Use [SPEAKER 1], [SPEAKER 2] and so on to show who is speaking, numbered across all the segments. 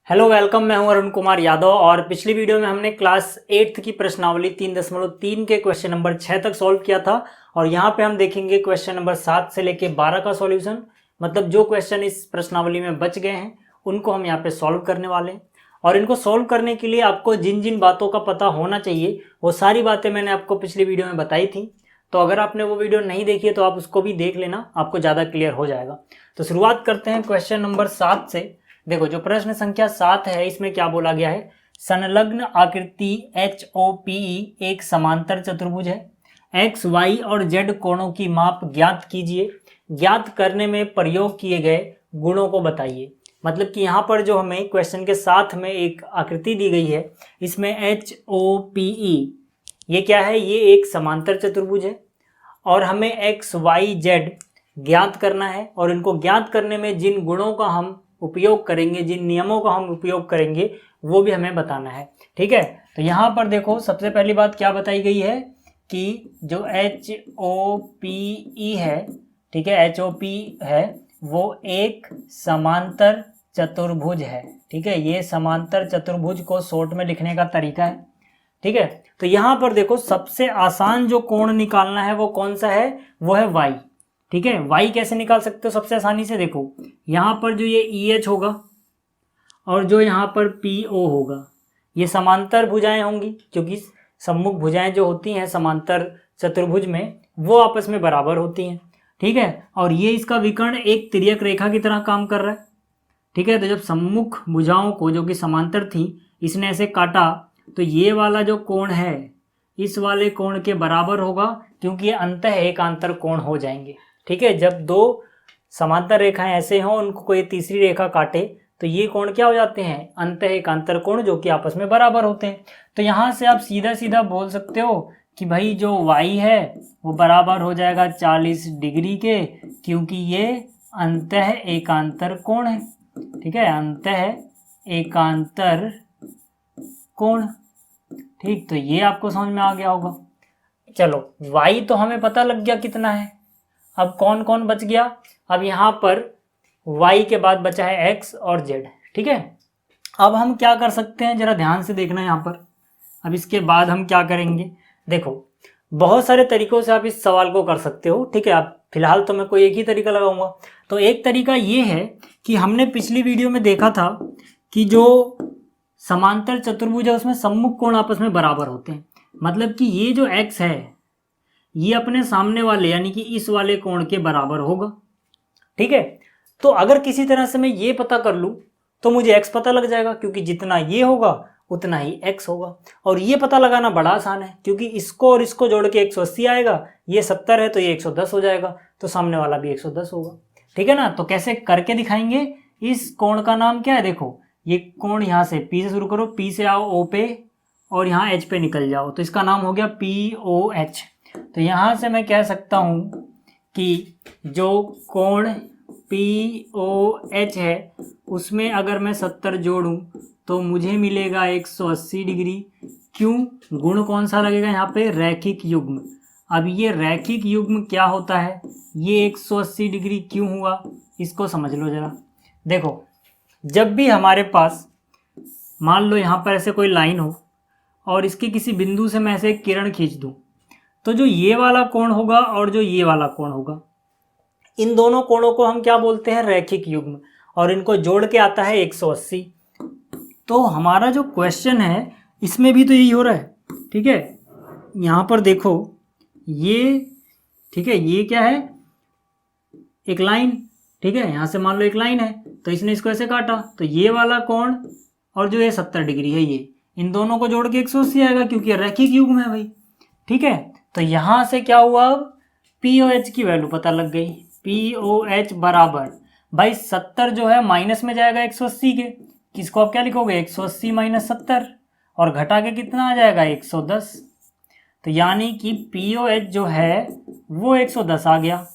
[SPEAKER 1] Hello welcome, मैं हूं अरुण कुमार यादव। और पिछली वीडियो में हमने क्लास 8th की प्रश्नावली 3.3 के क्वेश्चन नंबर 6 तक सॉल्व किया था। और यहाँ पे हम देखेंगे क्वेश्चन नंबर 7 से लेके 12 का सॉल्यूशन। मतलब जो क्वेश्चन इस प्रश्नावली में बच गए हैं उनको हम यहाँ पे सॉल्व करने वाले हैं। और इनको सॉल्व करने के लिए आपको जिन जिन बातों का पता होना चाहिए वो सारी बातें मैंने आपको पिछली वीडियो में बताई थी। तो अगर आपने वो वीडियो नहीं देखी है तो आप उसको भी देख लेना, आपको ज़्यादा क्लियर हो जाएगा। तो शुरुआत करते हैं क्वेश्चन नंबर 7 से। देखो, जो प्रश्न संख्या 7 है इसमें क्या बोला गया है। संलग्न आकृति HOPE एक समांतर चतुर्भुज है। X, Y और Z कोणों की माप ज्ञात कीजिए। ज्ञात करने में प्रयोग किए गए गुणों को बताइए। मतलब कि यहाँ पर जो हमें क्वेश्चन के साथ में एक आकृति दी गई है, इसमें HOPE ये क्या है, ये एक समांतर चतुर्भुज है और हमें X, Y, Z ज्ञात करना है। और इनको ज्ञात करने में जिन गुणों का हम उपयोग करेंगे, जिन नियमों का हम उपयोग करेंगे वो भी हमें बताना है। ठीक है, तो यहाँ पर देखो, सबसे पहली बात क्या बताई गई है कि जो HOPE है, ठीक है, HOPE है वो एक समांतर चतुर्भुज है। ठीक है, ये समांतर चतुर्भुज को शॉर्ट में लिखने का तरीका है। ठीक है, तो यहाँ पर देखो, सबसे आसान जो कोण निकालना है वो कौन सा है, वो है y। ठीक है, y कैसे निकाल सकते हो सबसे आसानी से। देखो, यहाँ पर जो ये EH होगा और जो यहाँ पर PO होगा, ये समांतर भुजाएं होंगी, क्योंकि सम्मुख भुजाएं जो होती हैं समांतर चतुर्भुज में वो आपस में बराबर होती हैं। ठीक है, और ये इसका विकर्ण एक तिर्यक रेखा की तरह काम कर रहा है। ठीक है, तो जब सम्मुख भुजाओं को जो कि समांतर थी इसने ऐसे काटा तो ये वाला जो कोण है इस वाले कोण के बराबर होगा, क्योंकि ये अंतः एकांतर कोण हो जाएंगे। ठीक है, जब दो समांतर रेखाएं ऐसे हों, उनको कोई तीसरी रेखा काटे तो ये कोण क्या हो जाते हैं, अंतः एकांतर कोण, जो कि आपस में बराबर होते हैं। तो यहाँ से आप सीधा सीधा बोल सकते हो कि भाई जो y है वो बराबर हो जाएगा 40 डिग्री के, क्योंकि ये अंतः एकांतर कोण है। ठीक है, अंतः एकांतर कोण। ठीक, तो ये आपको समझ में आ गया होगा। चलो, y तो हमें पता लग गया कितना है। अब कौन कौन बच गया, अब यहाँ पर y के बाद बचा है x और z। ठीक है, अब हम क्या कर सकते हैं, जरा ध्यान से देखना यहाँ पर। अब इसके बाद हम क्या करेंगे, देखो बहुत सारे तरीकों से आप इस सवाल को कर सकते हो। ठीक है, अब फिलहाल तो मैं कोई एक ही तरीका लगाऊंगा। तो एक तरीका ये है कि हमने पिछली वीडियो में देखा था कि जो समांतर चतुर्भुज है उसमें सम्मुख कोण आपस में बराबर होते हैं। मतलब कि ये जो x है ये अपने सामने वाले यानी कि इस वाले कोण के बराबर होगा। ठीक है, तो अगर किसी तरह से मैं ये पता कर लूँ तो मुझे x पता लग जाएगा, क्योंकि जितना ये होगा उतना ही x होगा। और ये पता लगाना बड़ा आसान है, क्योंकि इसको और इसको जोड़ के 180 आएगा, ये 70 है तो ये 110 हो जाएगा, तो सामने वाला भी 110 होगा। ठीक है ना, तो कैसे करके दिखाएंगे। इस कोण का नाम क्या है, देखो ये कोण, यहाँ से P से शुरू करो, P से आओ O पे और यहाँ H पे निकल जाओ, तो इसका नाम हो गया POH। तो यहाँ से मैं कह सकता हूँ कि जो कोण POH है उसमें अगर मैं 70 जोड़ूं तो मुझे मिलेगा 180 डिग्री। क्यों, गुण कौन सा लगेगा यहाँ पे, रैखिक युग्म। अब ये रैखिक युग्म क्या होता है, ये 180 डिग्री क्यों हुआ, इसको समझ लो जरा। देखो, जब भी हमारे पास मान लो यहाँ पर ऐसे कोई लाइन हो और इसके किसी बिंदु से मैं ऐसे एक किरण खींच दूँ, तो जो ये वाला कोण होगा और जो ये वाला कोण होगा, इन दोनों कोणों को हम क्या बोलते हैं, रैखिक युग्म। और इनको जोड़ के आता है 180। तो हमारा जो क्वेश्चन है इसमें भी तो यही हो रहा है। ठीक है, यहाँ पर देखो ये, ठीक है, ये क्या है, एक लाइन। ठीक है, यहाँ से मान लो एक लाइन है तो इसने इसको ऐसे काटा, तो ये वाला कोण और जो ये 70 डिग्री है, ये इन दोनों को जोड़ के 180 आएगा, क्योंकि रैखिक युग्म है भाई। ठीक है, तो यहाँ से क्या हुआ, अब POH की वैल्यू पता लग गई। POH बराबर, भाई 70 जो है माइनस में जाएगा 180 के, किसको आप क्या लिखोगे, 180 माइनस 70, और घटा के कितना आ जाएगा, 110। तो यानी कि POH जो है वो 110 आ गया।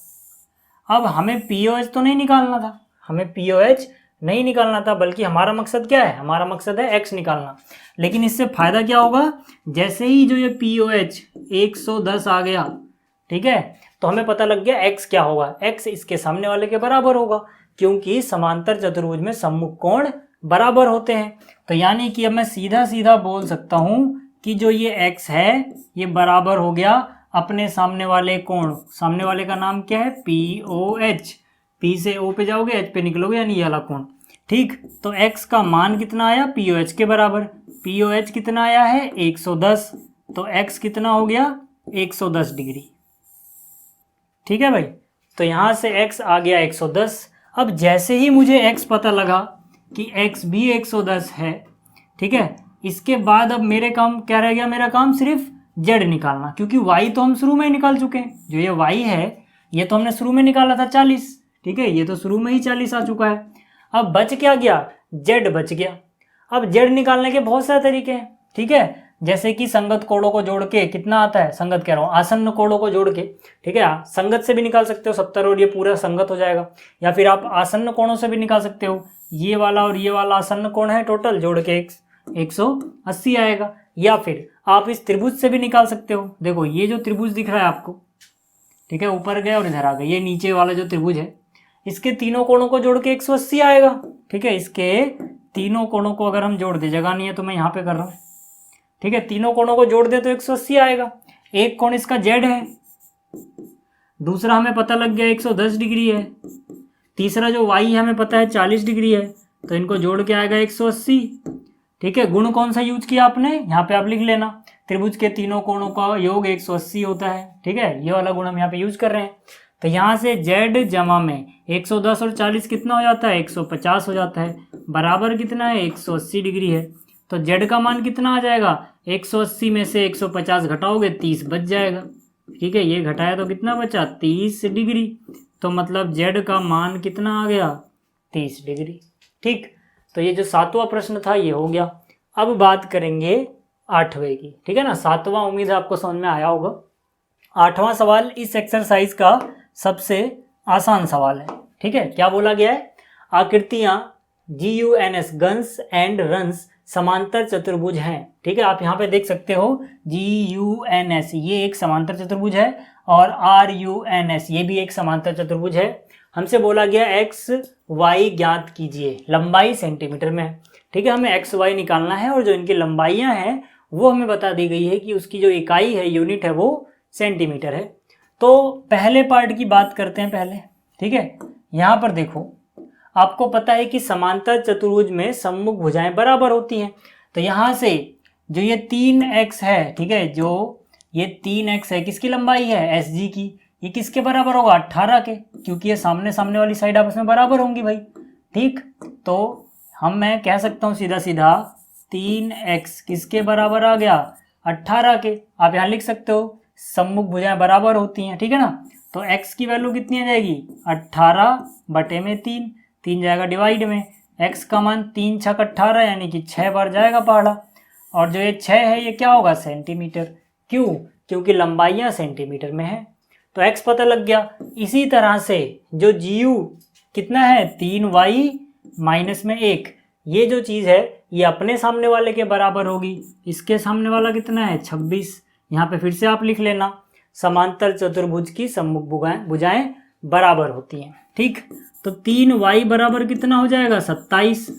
[SPEAKER 1] अब हमें POH तो नहीं निकालना था, हमें POH नहीं निकालना था, बल्कि हमारा मकसद क्या है, हमारा मकसद है x निकालना। लेकिन इससे फायदा क्या होगा, जैसे ही जो ये POH 110 आ गया, ठीक है, तो हमें पता लग गया x क्या होगा, x इसके सामने वाले के बराबर होगा, क्योंकि समांतर चतुर्भुज में सम्मुख कोण बराबर होते हैं। तो यानी कि अब मैं सीधा सीधा बोल सकता हूँ कि जो ये x है ये बराबर हो गया अपने सामने वाले कोण, सामने वाले का नाम क्या है POH, P से O पे जाओगे H पे निकलोगे यानी ये वाला कोण। ठीक, तो x का मान कितना आया POH के बराबर, POH कितना आया है 110, तो x कितना हो गया 110 डिग्री। ठीक है भाई, तो यहाँ से x आ गया 110। अब जैसे ही मुझे x पता लगा कि x भी 110 है, ठीक है, इसके बाद अब मेरे काम क्या रह गया, मेरा काम सिर्फ z निकालना, क्योंकि y तो हम शुरू में ही निकाल चुके हैं। जो ये y है ये तो हमने शुरू में निकाला था 40, ठीक है, ये तो शुरू में ही 40 आ चुका है। अब बच क्या गया, z बच गया। अब z निकालने के बहुत सारे तरीके हैं, ठीक है, जैसे कि संगत कोणों को जोड़ के कितना आता है, संगत कह रहा हूँ आसन्न कोणों को जोड़ के, ठीक है, संगत से भी निकाल सकते हो 70 और ये पूरा संगत हो जाएगा, या फिर आप आसन्न कोणों से भी निकाल सकते हो, ये वाला और ये वाला आसन्न कोण है, टोटल जोड़ के 180 आएगा। या फिर आप इस त्रिभुज से भी निकाल सकते हो। देखो ये जो त्रिभुज दिख रहा है आपको, ठीक है, ऊपर गए और इधर आ गए, ये नीचे वाला जो त्रिभुज है इसके तीनों कोणों को जोड़ के 180 आएगा। ठीक है, इसके तीनों कोणों को अगर हम जोड़ दे, जगह नहीं है तो मैं यहाँ पे कर रहा हूँ, ठीक है, तीनों कोणों को जोड़ दे तो 180 आएगा। एक कोण इसका z है, दूसरा हमें पता लग गया 110 डिग्री है, तीसरा जो y है हमें पता है 40 डिग्री है, तो इनको जोड़ के आएगा 180। ठीक है, गुण कौन सा यूज किया आपने, यहाँ पे आप लिख लेना, त्रिभुज के तीनों कोणों का योग 180 होता है। ठीक है, ये वाला गुण हम यहाँ पे यूज कर रहे हैं। तो यहाँ से z जमा में 110 और 40 कितना हो जाता है, 150 हो जाता है, बराबर कितना है 180 डिग्री है। तो z का मान कितना आ जाएगा, 180 में से 150 घटाओगे 30 बच जाएगा। ठीक है, ये घटाया तो कितना बचा 30 डिग्री, तो मतलब z का मान कितना आ गया 30 डिग्री। ठीक, तो ये जो 7वां प्रश्न था ये हो गया। अब बात करेंगे 8वें की, ठीक है ना। 7वां उम्मीद है आपको समझ में आया होगा। 8वां सवाल इस एक्सरसाइज का सबसे आसान सवाल है। ठीक है, क्या बोला गया है, आकृतियां GUNS गन्स एंड रन्स समांतर चतुर्भुज हैं। ठीक है, आप यहाँ पे देख सकते हो GUNS ये एक समांतर चतुर्भुज है और RUNS ये भी एक समांतर चतुर्भुज है। हमसे बोला गया x y ज्ञात कीजिए, लंबाई सेंटीमीटर में है। ठीक है, हमें x y निकालना है और जो इनकी लंबाइयाँ हैं वो हमें बता दी गई है कि उसकी जो इकाई है, यूनिट है, वो सेंटीमीटर है। तो पहले पार्ट की बात करते हैं पहले। ठीक है, यहाँ पर देखो आपको पता है कि समांतर चतुर्भुज में सम्मुख भुजाएं बराबर होती हैं। तो यहाँ से जो ये 3x है, ठीक है, जो ये 3x है किसकी लंबाई है, SG की, ये किसके बराबर होगा 18 के, क्योंकि ये सामने सामने वाली साइड आपस में बराबर होंगी भाई। ठीक, तो मैं कह सकता हूँ सीधा सीधा 3x किसके बराबर आ गया 18 के। आप यहाँ लिख सकते हो सम्मुख भुजाएं बराबर होती हैं। ठीक है ना, तो x की वैल्यू कितनी आ जाएगी 18 बटे में 3 जाएगा डिवाइड में, x का मान 3 छक 18 यानी कि 6 बार जाएगा पहाड़ा, और जो ये 6 है ये क्या होगा सेंटीमीटर। क्यों, क्योंकि लंबाइयाँ सेंटीमीटर में है, तो x पता लग गया। इसी तरह से जो GU कितना है 3y माइनस में 1, ये जो चीज़ है ये अपने सामने वाले के बराबर होगी। इसके सामने वाला कितना है 26। यहाँ पे फिर से आप लिख लेना, समांतर चतुर्भुज की सम्मुख भुजाएं बराबर होती हैं। ठीक, तो 3y बराबर कितना हो जाएगा 27।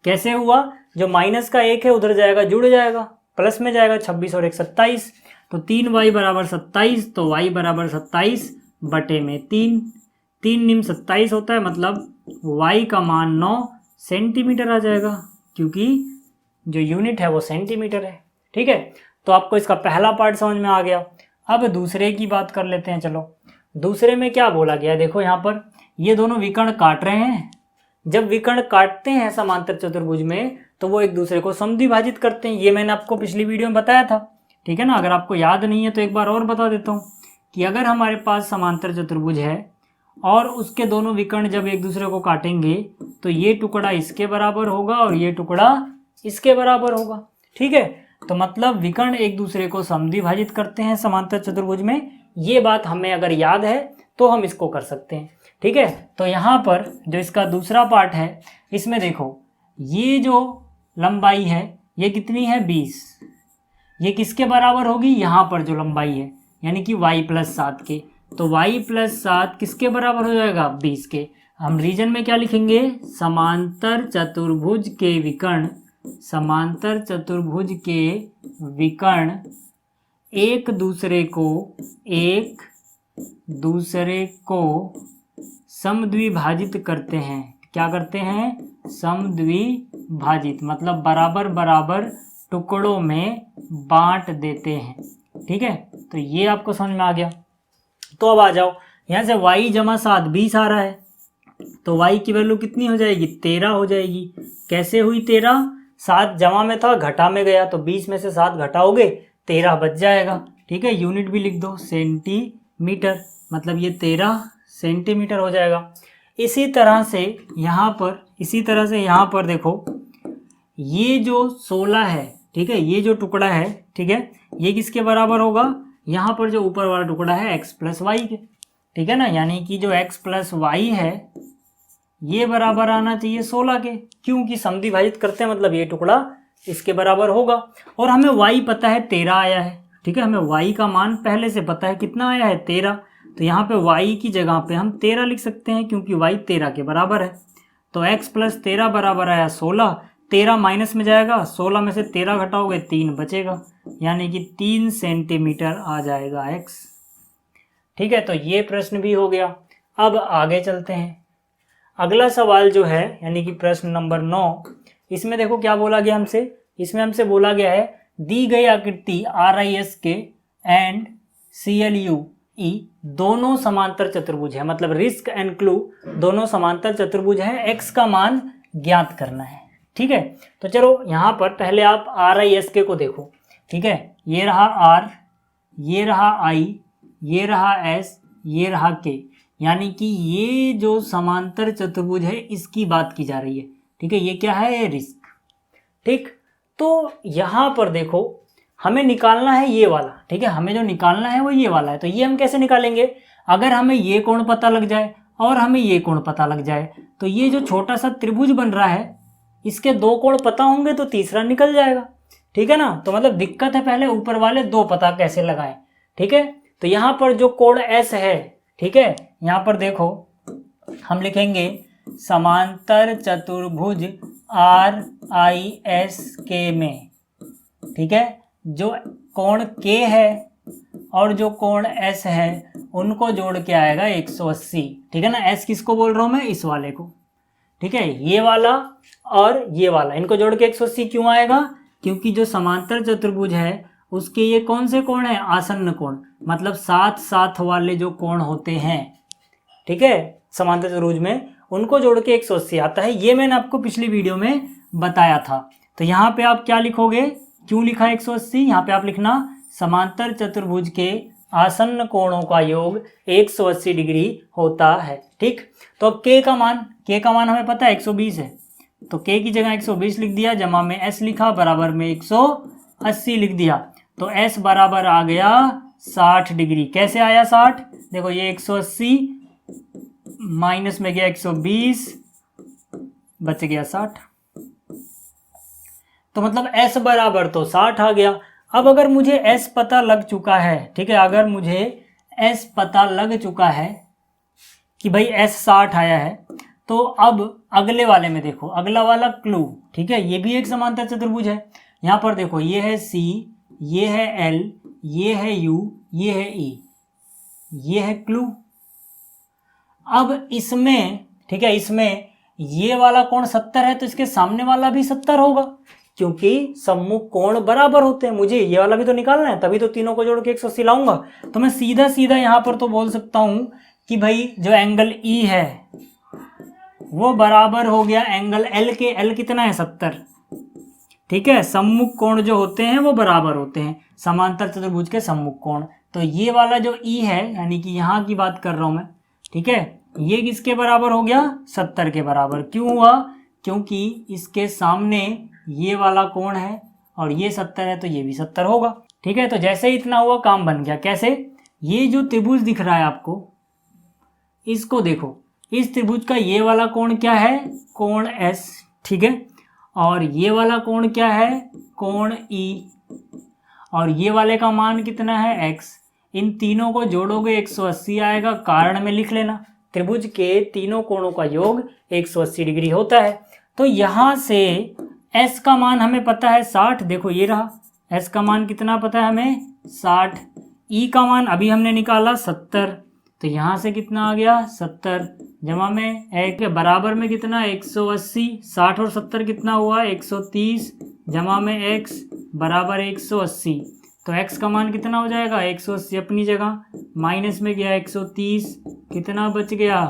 [SPEAKER 1] कैसे हुआ, जो माइनस का 1 है उधर जाएगा जुड़ जाएगा, प्लस में जाएगा 26 और 1 27, तो 3y बराबर 27, तो y बराबर 27 बटे में 3 निम 27 होता है, मतलब y का मान 9 सेंटीमीटर आ जाएगा, क्योंकि जो यूनिट है वो सेंटीमीटर है। ठीक है, तो आपको इसका पहला पार्ट समझ में आ गया। अब दूसरे की बात कर लेते हैं। चलो, दूसरे में क्या बोला गया है, देखो यहाँ पर ये दोनों विकर्ण काट रहे हैं। जब विकर्ण काटते हैं समांतर चतुर्भुज में तो वो एक दूसरे को समद्विभाजित करते हैं, ये मैंने आपको पिछली वीडियो में बताया था। ठीक है ना, अगर आपको याद नहीं है तो एक बार और बता देता हूँ कि अगर हमारे पास समांतर चतुर्भुज है और उसके दोनों विकर्ण जब एक दूसरे को काटेंगे तो ये टुकड़ा इसके बराबर होगा और ये टुकड़ा इसके बराबर होगा। ठीक है, तो मतलब विकर्ण एक दूसरे को समद्विभाजित करते हैं समांतर चतुर्भुज में। ये बात हमें अगर याद है तो हम इसको कर सकते हैं। ठीक है, तो यहाँ पर जो इसका दूसरा पार्ट है इसमें देखो ये जो लंबाई है ये कितनी है 20, ये किसके बराबर होगी, यहाँ पर जो लंबाई है यानी कि y + 7 के, तो y + 7 किसके बराबर हो जाएगा 20 के। हम रीजन में क्या लिखेंगे, समांतर चतुर्भुज के विकर्ण, समांतर चतुर्भुज के विकर्ण एक दूसरे को समद्विभाजित करते हैं। क्या करते हैं, समद्विभाजित, मतलब बराबर बराबर टुकड़ों में बांट देते हैं। ठीक है, तो ये आपको समझ में आ गया। तो अब आ जाओ, यहाँ से y जमा 7 20 आ रहा है, तो y की वैल्यू कितनी हो जाएगी, 13 हो जाएगी। कैसे हुई 13, 7 जमा में था घटा में गया, तो 20 में से 7 घटाओगे 13 बच जाएगा। ठीक है, यूनिट भी लिख दो सेंटीमीटर, मतलब ये 13 सेंटीमीटर हो जाएगा। इसी तरह से यहाँ पर देखो, ये जो 16 है, ठीक है, ये जो टुकड़ा है, ठीक है, ये किसके बराबर होगा, यहाँ पर जो ऊपर वाला टुकड़ा है x प्लस वाई के। ठीक है ना, यानी कि जो x प्लस वाई है ये बराबर आना चाहिए 16 के, क्योंकि समद्विभाजित करते हैं मतलब ये टुकड़ा इसके बराबर होगा। और हमें y पता है 13 आया है। ठीक है, हमें y का मान पहले से पता है, कितना आया है 13, तो यहाँ पे y की जगह पे हम 13 लिख सकते हैं, क्योंकि y 13 के बराबर है। तो x प्लस 13 बराबर आया 16, 13 माइनस में जाएगा, 16 में से 13 घटाओगे 3 बचेगा, यानी कि 3 सेंटीमीटर आ जाएगा x। ठीक है, तो ये प्रश्न भी हो गया। अब आगे चलते हैं, अगला सवाल जो है यानी कि प्रश्न नंबर 9, इसमें देखो क्या बोला गया हमसे, इसमें हमसे बोला गया है दी गई आकृति RISK एंड CLUE दोनों समांतर चतुर्भुज है, मतलब रिस्क एंड क्लू दोनों समांतर चतुर्भुज है, x का मान ज्ञात करना है। ठीक है, तो चलो यहाँ पर पहले आप RISK को देखो। ठीक है, ये रहा R, ये रहा I, ये रहा S, ये रहा K, यानी कि ये जो समांतर चतुर्भुज है इसकी बात की जा रही है। ठीक है, ये क्या है, रिस्क। ठीक, तो यहाँ पर देखो हमें निकालना है ये वाला। ठीक है, हमें जो निकालना है वो ये वाला है। तो ये हम कैसे निकालेंगे, अगर हमें ये कोण पता लग जाए और हमें ये कोण पता लग जाए, तो ये जो छोटा सा त्रिभुज बन रहा है इसके 2 कोण पता होंगे तो तीसरा निकल जाएगा। ठीक है ना, तो मतलब दिक्कत है पहले ऊपर वाले 2 पता कैसे लगाएं। ठीक है, तो यहाँ पर जो कोण S है, ठीक है, यहाँ पर देखो हम लिखेंगे समांतर चतुर्भुज RISK में, ठीक है, जो कोण K है और जो कोण S है उनको जोड़ के आएगा 180। ठीक है ना, S किसको बोल रहा हूँ मैं, इस वाले को। ठीक है, ये वाला और ये वाला, इनको जोड़ के 180 क्यों आएगा, क्योंकि जो समांतर चतुर्भुज है उसके ये कौन से कोण है, आसन्न कोण, मतलब साथ साथ वाले जो कोण होते हैं, ठीक है, समांतर चतुर्भुज में उनको जोड़ के 180 आता है। ये मैंने आपको पिछली वीडियो में बताया था। तो यहाँ पे आप क्या लिखोगे, क्यों लिखा 180, यहाँ पे आप लिखना समांतर चतुर्भुज के आसन्न कोणों का योग 180 डिग्री होता है। ठीक, तो अब k का मान हमें पता है 120 है, तो k की जगह 120 लिख दिया, जमा में s लिखा, बराबर में 180 लिख दिया, तो s बराबर आ गया 60 डिग्री। कैसे आया 60, देखो ये 180 माइनस में गया 120, बच गया 60, तो मतलब s बराबर तो 60 आ गया। अब अगर मुझे s पता लग चुका है, ठीक है, अगर मुझे s पता लग चुका है कि भाई s 60 आया है, तो अब अगले वाले में देखो, अगला वाला क्लू, ठीक है, ये भी एक समांतर चतुर्भुज है। यहाँ पर देखो ये है C, ये है L, ये है U, ये है E, ये है क्लू। अब इसमें, ठीक है, इसमें ये वाला कोण 70 है तो इसके सामने वाला भी 70 होगा, क्योंकि सम्मुख कोण बराबर होते हैं। मुझे ये वाला भी तो निकालना है, तभी तो तीनों को जोड़ के 180 लाऊंगा। तो मैं सीधा सीधा यहाँ पर तो बोल सकता हूँ कि भाई जो एंगल E है वो बराबर हो गया एंगल L के। L कितना है, 70। ठीक है, सम्मुख कोण जो होते हैं वो बराबर होते हैं, समांतर चतुर्भुज के सम्मुख कोण। तो ये वाला जो E है, यानी कि यहाँ की बात कर रहा हूँ मैं, ठीक है, ये किसके बराबर हो गया, 70 के बराबर। क्यों हुआ, क्योंकि इसके सामने ये वाला कोण है और ये 70 है, तो ये भी 70 होगा। ठीक है, तो जैसे ही इतना हुआ काम बन गया। कैसे, ये जो त्रिभुज दिख रहा है आपको, इसको देखो, इस त्रिभुज का ये वाला कोण क्या है, कोण S, ठीक है, और ये वाला कोण क्या है, कोण E, और ये वाले का मान कितना है, x। इन तीनों को जोड़ोगे 180 आएगा, कारण में लिख लेना, त्रिभुज के तीनों कोणों का योग 180 डिग्री होता है। तो यहाँ से S का मान हमें पता है 60, देखो ये रहा, S का मान कितना पता है हमें 60, E का मान अभी हमने निकाला 70, तो यहाँ से कितना आ गया 70, जमा में एक बराबर में कितना 180, 60 और 70 कितना हुआ 130, जमा में x बराबर 180, तो x का मान कितना हो जाएगा 180 अपनी जगह, माइनस में गया 130, कितना बच गया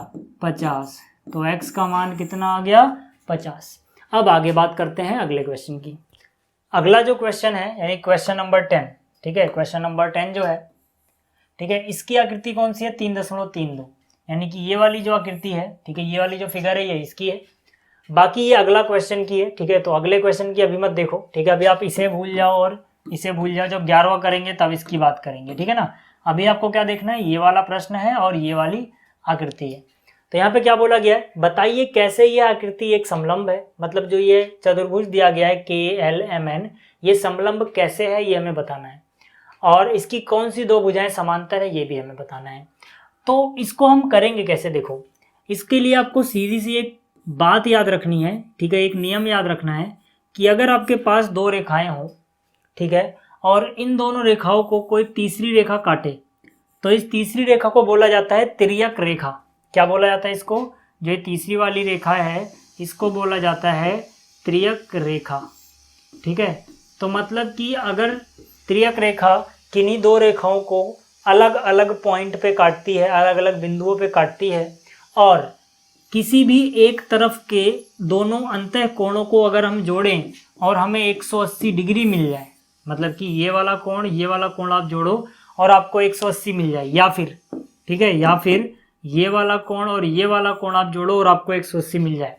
[SPEAKER 1] 50, तो x का मान कितना आ गया 50। अब आगे बात करते हैं अगले क्वेश्चन की। अगला जो क्वेश्चन है यानी क्वेश्चन नंबर 10, ठीक है, क्वेश्चन नंबर 10 जो है, ठीक है, इसकी आकृति कौन सी है 3.32, यानी कि ये वाली जो आकृति है, ठीक है, ये वाली जो फिगर है ये इसकी है, बाकी ये अगला क्वेश्चन की है, ठीक है। तो अगले क्वेश्चन की अभी मत देखो, ठीक है, अभी आप इसे भूल जाओ और इसे भूल जाओ, जब 11वां करेंगे तब इसकी बात करेंगे, ठीक है ना। अभी आपको क्या देखना है, ये वाला प्रश्न है और ये वाली आकृति है। तो यहाँ पे क्या बोला गया है, बताइए कैसे ये आकृति एक समलंब है, मतलब जो ये चतुर्भुज दिया गया है KLMN, ये समलंब कैसे है ये हमें बताना है, और इसकी कौन सी दो भुजाएं समांतर है ये भी हमें बताना है। तो इसको हम करेंगे कैसे, देखो इसके लिए आपको सीधी सी एक बात याद रखनी है, ठीक है, एक नियम याद रखना है कि अगर आपके पास दो रेखाएं हो, ठीक है, और इन दोनों रेखाओं को कोई तीसरी रेखा काटे, तो इस तीसरी रेखा को बोला जाता है तिर्यक रेखा। क्या बोला जाता है इसको, जो तीसरी वाली रेखा है इसको बोला जाता है तिर्यक रेखा, ठीक है। तो मतलब कि अगर तिर्यक रेखा किन्हीं दो रेखाओं को अलग अलग पॉइंट पे काटती है, अलग अलग बिंदुओं पे काटती है, और किसी भी एक तरफ के दोनों अंतः कोणों को अगर हम जोड़ें और हमें 180 डिग्री मिल जाए, मतलब कि ये वाला कोण आप जोड़ो और आपको 180 मिल जाए, या फिर, ठीक है, या फिर ये वाला कोण और ये वाला कोण आप जोड़ो और आपको 180 मिल जाए,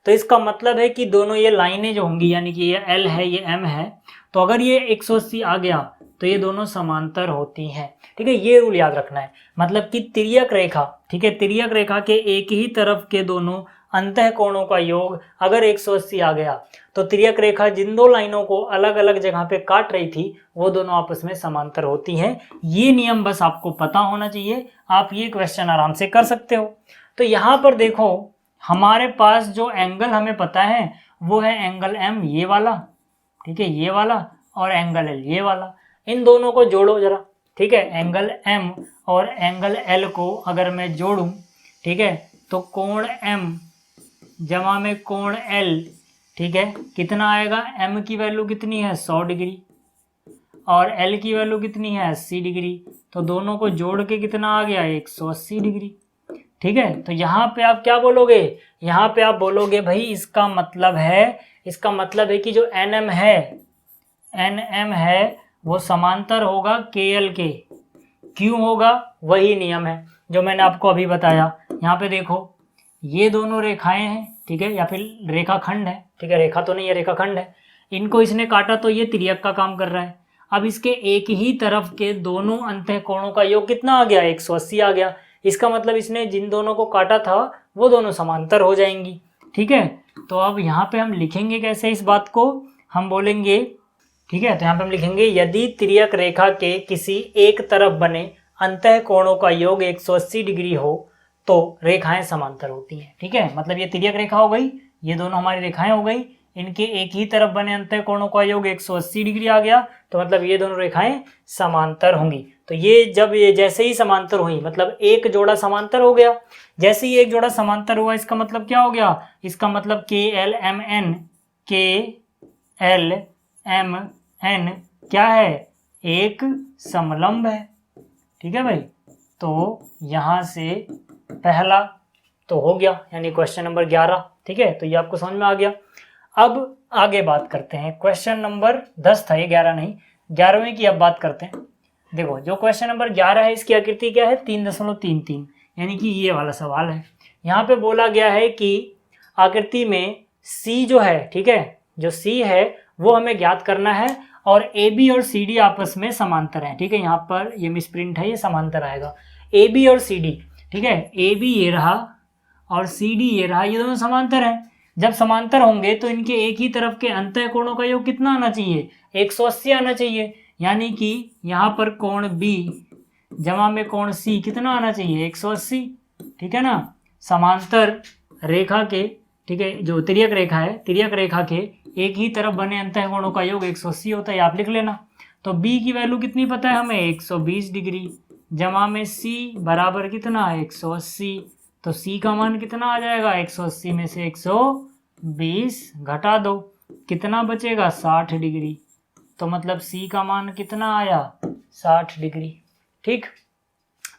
[SPEAKER 1] तो इसका मतलब है कि दोनों ये लाइनें जो होंगी, यानी कि ये L है ये M है, तो अगर ये 180 आ गया तो ये दोनों समांतर होती हैं, ठीक है। ये रूल याद रखना है, मतलब कि तिर्यक रेखा, ठीक है, तिर्यक रेखा के एक ही तरफ के दोनों अंतः कोणों का योग अगर 180 आ गया तो तिर्यक रेखा जिन दो लाइनों को अलग अलग जगह पे काट रही थी वो दोनों आपस में समांतर होती हैं। ये नियम बस आपको पता होना चाहिए, आप ये क्वेश्चन आराम से कर सकते हो। तो यहाँ पर देखो हमारे पास जो एंगल हमें पता है वो है एंगल M ये वाला, ठीक है, ये वाला, और एंगल L ये वाला, इन दोनों को जोड़ो जरा, ठीक है, एंगल M और एंगल L को अगर मैं जोड़ूं, ठीक है, तो कोण M जमा में कोण L, ठीक है, कितना आएगा, M की वैल्यू कितनी है 100 डिग्री और L की वैल्यू कितनी है 80 डिग्री, तो दोनों को जोड़ के कितना आ गया 180 डिग्री, ठीक है। तो यहाँ पे आप क्या बोलोगे, यहाँ पे आप बोलोगे भाई इसका मतलब है कि जो NM है वो समांतर होगा KL के, क्यों होगा, वही नियम है जो मैंने आपको अभी बताया। यहाँ पे देखो ये दोनों रेखाएं हैं, ठीक है, या फिर रेखाखंड है, ठीक है, रेखा तो नहीं है रेखाखंड है, इनको इसने काटा तो ये तिर्यक का काम कर रहा है। अब इसके एक ही तरफ के दोनों अंतः कोणों का योग कितना आ गया 180 आ गया, इसका मतलब इसने जिन दोनों को काटा था वो दोनों समांतर हो जाएंगी, ठीक है। तो अब यहाँ पे हम लिखेंगे कैसे इस बात को, हम बोलेंगे, ठीक है, तो यहाँ पे हम लिखेंगे यदि तिर्यक रेखा के किसी एक तरफ बने अंतः कोणों का योग 180 डिग्री हो तो रेखाएं समांतर होती हैं, ठीक है। मतलब ये तिर्यक रेखा हो गई, ये दोनों हमारी रेखाएं हो गई, इनके एक ही तरफ बने अंतः कोणों का योग 180 डिग्री आ गया, तो मतलब ये दोनों रेखाएं समांतर होंगी। तो ये जब ये जैसे ही समांतर हुई मतलब एक जोड़ा समांतर हो गया, जैसे ही एक जोड़ा समांतर हुआ इसका मतलब क्या हो गया, इसका मतलब KLMN क्या है, एक समलंब है, ठीक है भाई। तो यहाँ से पहला तो हो गया, यानी क्वेश्चन नंबर 11, ठीक है, तो ये आपको समझ में आ गया। अब आगे बात करते हैं, क्वेश्चन नंबर 10 था ये, 11 नहीं, 11वें की अब बात करते हैं। देखो जो क्वेश्चन नंबर 11 है इसकी आकृति क्या है 3.33, यानी कि ये वाला सवाल है। यहाँ पे बोला गया है कि आकृति में C जो है, ठीक है, जो C है वो हमें ज्ञात करना है और AB और CD आपस में समांतर है, ठीक है, यहाँ पर ये मिसप्रिंट है, ये समांतर आएगा, AB और CD, ठीक है, AB ये रहा और CD ये रहा, ये दोनों समांतर हैं। जब समांतर होंगे तो इनके एक ही तरफ के अंतः कोणों का योग कितना आना चाहिए 180 आना चाहिए, यानी कि यहाँ पर कोण B जमा में कोण C कितना आना चाहिए 180, ठीक है ना, समांतर रेखा के, ठीक है, जो तिर्यक रेखा है, तिर्यक रेखा के एक ही तरफ बने अंतःकोणों का योग 180 होता है, आप लिख लेना। तो बी की वैल्यू कितनी पता है हमें, 120 डिग्री, जमा में सी बराबर कितना, 180। तो सी का मान कितना आ जाएगा, 180 में से 120 घटा दो, कितना बचेगा, 60 डिग्री। तो मतलब सी का मान कितना आया, 60 डिग्री। ठीक,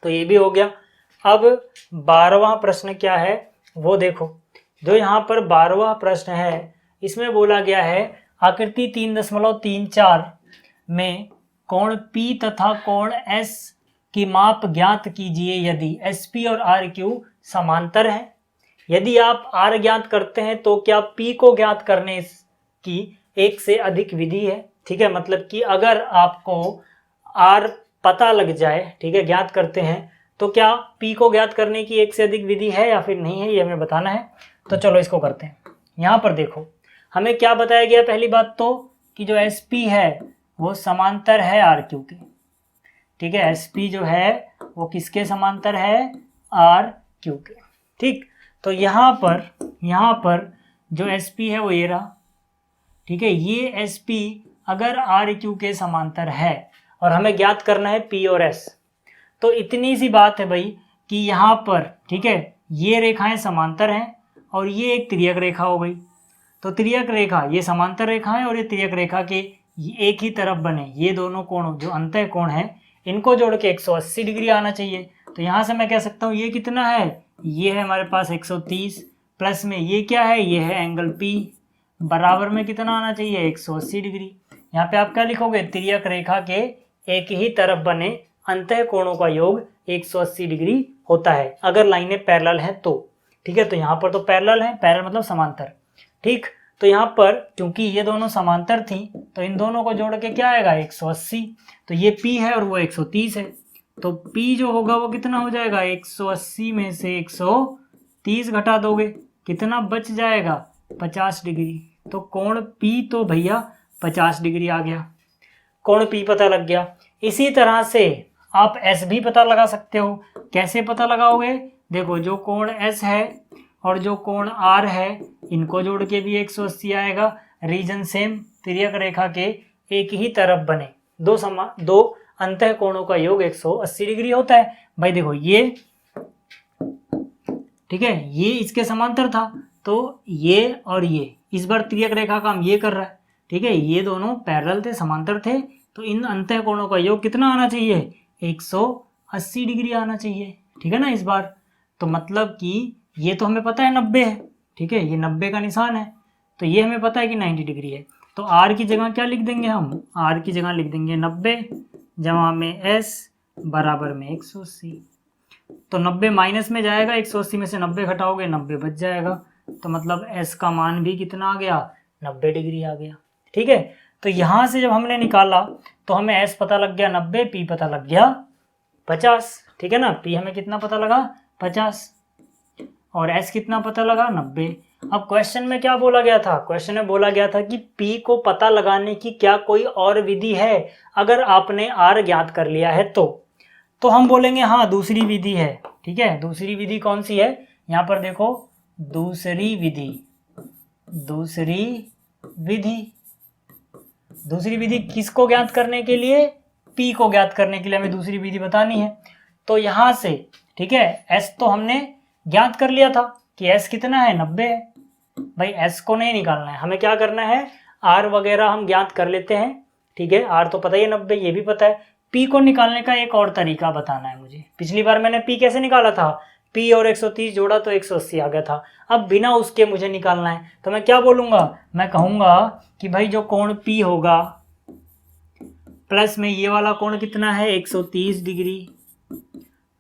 [SPEAKER 1] तो ये भी हो गया। अब 12वां प्रश्न क्या है वो देखो। जो यहाँ पर 12वां प्रश्न है इसमें बोला गया है आकृति 3.34 में कोण P तथा कोण S की माप ज्ञात कीजिए यदि SP और RQ समांतर है। यदि आप R ज्ञात करते हैं तो क्या P को ज्ञात करने की एक से अधिक विधि है। ठीक है, मतलब कि अगर आपको R पता लग जाए, ठीक है, ज्ञात करते हैं, तो क्या P को ज्ञात करने की एक से अधिक विधि है या फिर नहीं है, ये हमें बताना है। तो चलो इसको करते हैं। यहाँ पर देखो हमें क्या बताया गया, पहली बात तो कि जो SP है वो समांतर है RQ के। ठीक है, SP जो है वो किसके समांतर है, RQ के। ठीक, तो यहाँ पर जो SP है वो ये रहा। ठीक है, ये SP अगर RQ के समांतर है और हमें ज्ञात करना है P और S, तो इतनी सी बात है भाई कि यहाँ पर, ठीक है, ये रेखाएं समांतर हैं और ये एक तिर्यक रेखा हो गई। तो तिर्यक रेखा, ये समांतर रेखा है और ये तिर्यक रेखा के एक ही तरफ बने ये दोनों कोण जो अंतः कोण है, इनको जोड़ के 180 डिग्री आना चाहिए। तो यहाँ से मैं कह सकता हूँ ये कितना है, ये है हमारे पास 130, प्लस में ये क्या है, ये है एंगल P, बराबर में कितना आना चाहिए, 180 डिग्री। यहाँ पे आप क्या लिखोगे, तिर्यक रेखा के एक ही तरफ बने अंतः कोणों का योग 180 डिग्री होता है अगर लाइनें पैरेलल हैं तो। ठीक है, तो यहाँ पर तो पैरेलल है, पैरेलल मतलब समांतर। ठीक, तो यहाँ पर क्योंकि ये दोनों समांतर थी तो इन दोनों को जोड़ के क्या आएगा, 180। तो ये P है और वो 130 है, तो P जो होगा वो कितना हो जाएगा, 180 में से 130 घटा दोगे, कितना बच जाएगा, 50 डिग्री। तो कोण P तो भैया 50 डिग्री आ गया, कोण P पता लग गया। इसी तरह से आप S भी पता लगा सकते हो। कैसे पता लगाओगे, देखो जो कोण S है और जो कोण R है इनको जोड़ के भी 180 आएगा। रीजन सेम, तिर्यक रेखा के एक ही तरफ बने दो अंतः कोणों का योग 180 डिग्री होता है। भाई देखो ये, ठीक है, ये इसके समांतर था तो ये और ये, इस बार तिर्यक रेखा काम ये कर रहा है। ठीक है, ये दोनों पैरेलल थे, समांतर थे, तो इन अंतः कोणों का योग कितना आना चाहिए, 180 डिग्री आना चाहिए। ठीक है ना इस बार। तो मतलब कि ये तो हमें पता है 90 है, ठीक है, ये 90 का निशान है, तो ये हमें पता है कि 90 डिग्री है। तो R की जगह क्या लिख देंगे हम, R की जगह लिख देंगे 90 जमा में S बराबर में 180। तो 90 माइनस में जाएगा, 180 में से 90 घटाओगे 90 बच जाएगा। तो मतलब S का मान भी कितना आ गया, 90 डिग्री आ गया। ठीक है, तो यहाँ से जब हमने निकाला तो हमें S पता लग गया 90, P पता लग गया 50। ठीक है ना, P हमें कितना पता लगा, 50, और S कितना पता लगा, 90। अब क्वेश्चन में क्या बोला गया था, क्वेश्चन में बोला गया था कि P को पता लगाने की क्या कोई और विधि है अगर आपने R ज्ञात कर लिया है तो हम बोलेंगे हाँ दूसरी विधि है। ठीक है, दूसरी विधि कौन सी है, यहाँ पर देखो, दूसरी विधि किसको ज्ञात करने के लिए, P को ज्ञात करने के लिए हमें दूसरी विधि बतानी है। तो यहाँ से, ठीक है, S तो हमने ज्ञात कर लिया था कि S कितना है, 90 है। भाई S को नहीं निकालना है, हमें क्या करना है, R वगैरह हम ज्ञात कर लेते हैं। ठीक है, R तो पता ही है 90, ये भी पता है। P को निकालने का एक और तरीका बताना है मुझे। पिछली बार मैंने P कैसे निकाला था, P और 130 जोड़ा तो 180 आ गया था। अब बिना उसके मुझे निकालना है, तो मैं क्या बोलूँगा, मैं कहूँगा कि भाई जो कोण P होगा प्लस में ये वाला कोण कितना है, 130 डिग्री,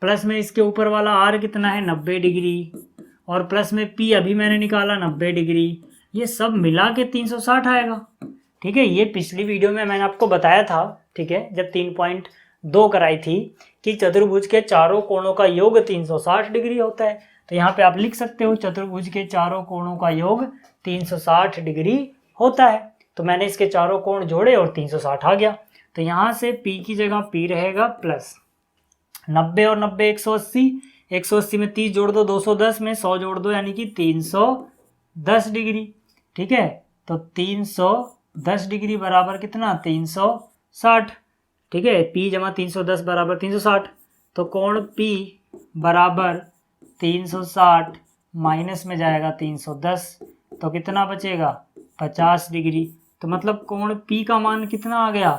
[SPEAKER 1] प्लस में इसके ऊपर वाला R कितना है, 90 डिग्री, और प्लस में P अभी मैंने निकाला 90 डिग्री, ये सब मिला के 360 आएगा। ठीक है, ये पिछली वीडियो में मैंने आपको बताया था, ठीक है, जब 3.2 कराई थी कि चतुर्भुज के चारों कोणों का योग 360 डिग्री होता है। तो यहाँ पे आप लिख सकते हो चतुर्भुज के चारों कोणों का योग 360 डिग्री होता है। तो मैंने इसके चारों कोण जोड़े और 360 आ गया। तो यहाँ से P की जगह P रहेगा प्लस 90 और 90 180, 180 में 30 जोड़ दो 210 में 100 जोड़ दो यानी कि 310 डिग्री। ठीक है, तो 310 डिग्री बराबर कितना 360। ठीक है, P जमा 310 बराबर 360। तो कोण P बराबर 360 माइनस में जाएगा 310, तो कितना बचेगा 50 डिग्री। तो मतलब कोण P का मान कितना आ गया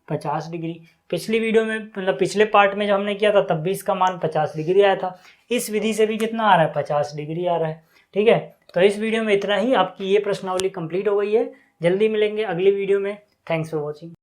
[SPEAKER 1] 50 डिग्री। पिछली वीडियो में मतलब पिछले पार्ट में जब हमने किया था तब भी इसका मान 50 डिग्री आया था। इस विधि से भी कितना आ रहा है 50 डिग्री आ रहा है। ठीक है, तो इस वीडियो में इतना ही। आपकी ये प्रश्नावली कंप्लीट हो गई है। जल्दी मिलेंगे अगली वीडियो में। Thanks for watching.